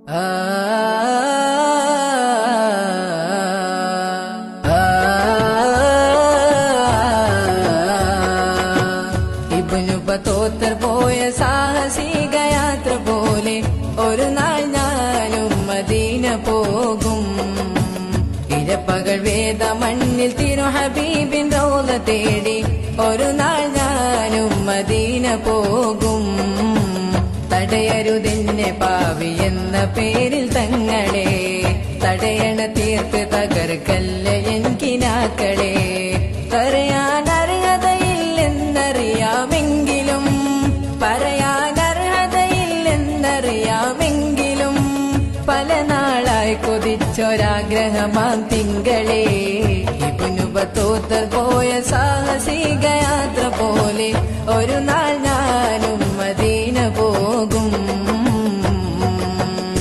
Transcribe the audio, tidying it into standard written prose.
ഇബ്നു ബത്തൂത്തർ പോയ സാഹസിക യാത്ര പോലെ ഒരു നാൾ ഞാനും മദീന പോകും. ഇരപ്പകൽ വേദ മണ്ണിൽ തിരു ഹബീബിൻ റൗള തേടി ഒരു നാൾ ഞാനും മദീന പോകും. തടയരുതെന്നെ പാവി എന്ന പേരിൽ തങ്ങളെ, തടയണ തീർത്ത് തകർക്കല്ല എനിക്കിനാക്കളെ. പറയാൻ അർഹതയില്ലെന്നറിയാമെങ്കിലും, പറയാൻ അർഹതയില്ലെന്നറിയാമെങ്കിലും, പല നാളായി കൊതിച്ചൊരാഗ്രഹമാം തിങ്കളെ. ഇബ്നു ബത്തൂത്തർ പോയ സാഹസിക യാത്ര പോലെ ഒരു നാൾ ഞാൻ